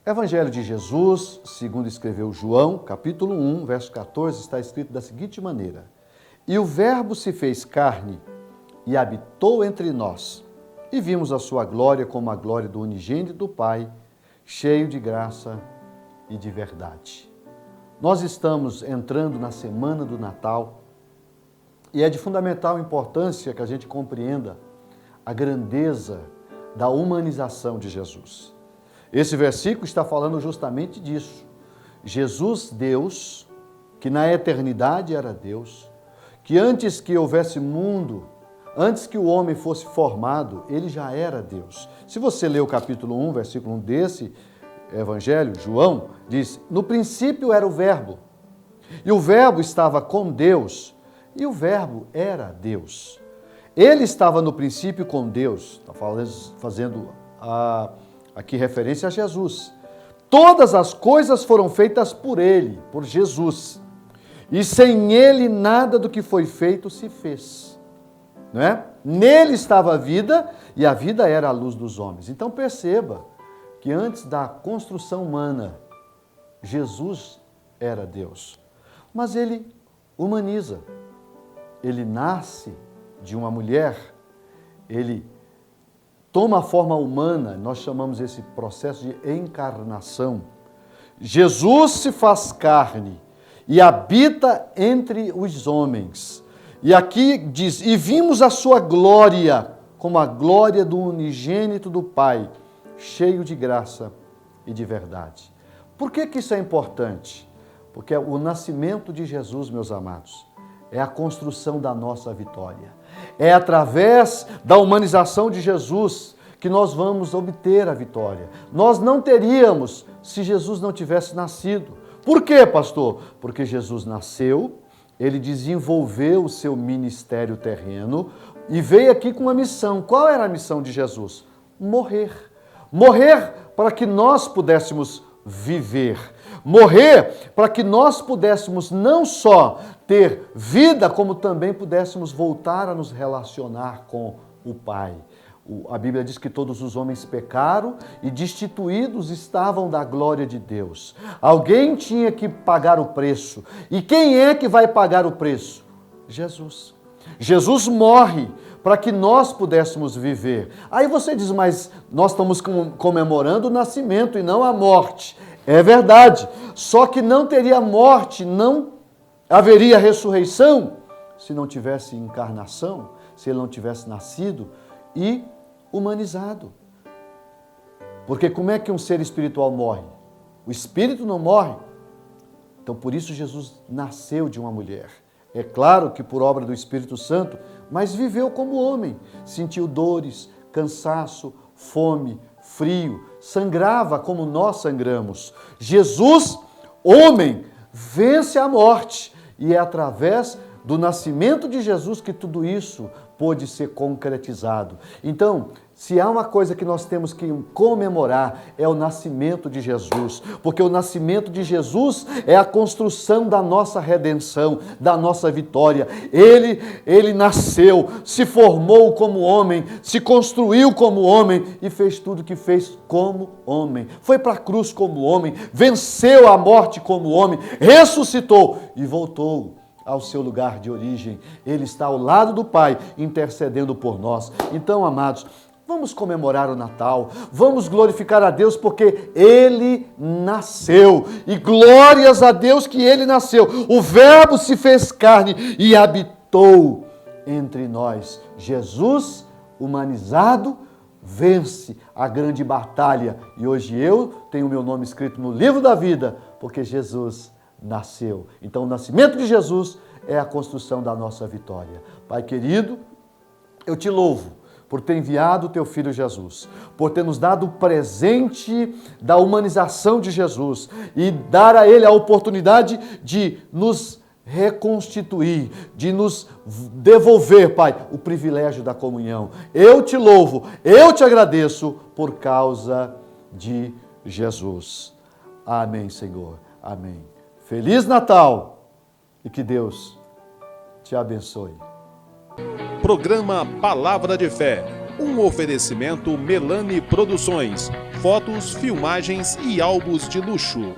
Evangelho de Jesus, segundo escreveu João, capítulo 1, verso 14, está escrito da seguinte maneira: E o Verbo se fez carne e habitou entre nós, e vimos a sua glória como a glória do unigênito do Pai, cheio de graça e de verdade. Nós estamos entrando na semana do Natal e é de fundamental importância que a gente compreenda a grandeza da humanização de Jesus. Esse versículo está falando justamente disso. Jesus, Deus, que na eternidade era Deus, que antes que houvesse mundo, antes que o homem fosse formado, ele já era Deus. Se você ler o capítulo 1, versículo 1 desse Evangelho, João, diz: no princípio era o Verbo, e o Verbo estava com Deus, e o Verbo era Deus. Ele estava no princípio com Deus, está fazendo aqui referência a Jesus. Todas as coisas foram feitas por Ele, por Jesus. E sem Ele nada do que foi feito se fez. Não é? Nele estava a vida e a vida era a luz dos homens. Então perceba que antes da construção humana, Jesus era Deus. Mas Ele humaniza. Ele nasce de uma mulher, Ele toma a forma humana, nós chamamos esse processo de encarnação. Jesus se faz carne e habita entre os homens. E aqui diz: e vimos a sua glória, como a glória do unigênito do Pai, cheio de graça e de verdade. Por que isso é importante? Porque o nascimento de Jesus, meus amados, é a construção da nossa vitória. É através da humanização de Jesus que nós vamos obter a vitória. Nós não teríamos se Jesus não tivesse nascido. Por quê, pastor? Porque Jesus nasceu, Ele desenvolveu o seu ministério terreno e veio aqui com uma missão. Qual era a missão de Jesus? Morrer. Morrer para que nós pudéssemos viver. Morrer para que nós pudéssemos não só ter vida, como também pudéssemos voltar a nos relacionar com o Pai. A Bíblia diz que todos os homens pecaram e destituídos estavam da glória de Deus. Alguém tinha que pagar o preço. E quem é que vai pagar o preço? Jesus. Jesus morre para que nós pudéssemos viver. Aí você diz: mas nós estamos comemorando o nascimento e não a morte. É verdade, só que não teria morte, não haveria ressurreição se não tivesse encarnação, se ele não tivesse nascido e humanizado. Porque como é que um ser espiritual morre? O espírito não morre. Então por isso Jesus nasceu de uma mulher. É claro que por obra do Espírito Santo, mas viveu como homem, sentiu dores, cansaço, fome, frio, sangrava como nós sangramos. Jesus, homem, vence a morte e é através do nascimento de Jesus que tudo isso pôde ser concretizado. Então, se há uma coisa que nós temos que comemorar, é o nascimento de Jesus, porque o nascimento de Jesus é a construção da nossa redenção, da nossa vitória. Ele nasceu, se formou como homem, se construiu como homem e fez tudo o que fez como homem. Foi para a cruz como homem, venceu a morte como homem, ressuscitou e voltou ao seu lugar de origem. Ele está ao lado do Pai, intercedendo por nós. Então, amados, vamos comemorar o Natal, vamos glorificar a Deus porque Ele nasceu. E glórias a Deus que Ele nasceu. O Verbo se fez carne e habitou entre nós. Jesus, humanizado, vence a grande batalha. E hoje eu tenho o meu nome escrito no livro da vida, porque Jesus nasceu. Então o nascimento de Jesus é a construção da nossa vitória. Pai querido, eu te louvo por ter enviado o teu Filho Jesus, por ter nos dado o presente da humanização de Jesus e dar a Ele a oportunidade de nos reconstituir, de nos devolver, Pai, o privilégio da comunhão. Eu te louvo, eu te agradeço por causa de Jesus. Amém, Senhor. Amém. Feliz Natal e que Deus te abençoe. Programa Palavra de Fé, um oferecimento Melani Produções, fotos, filmagens e álbuns de luxo.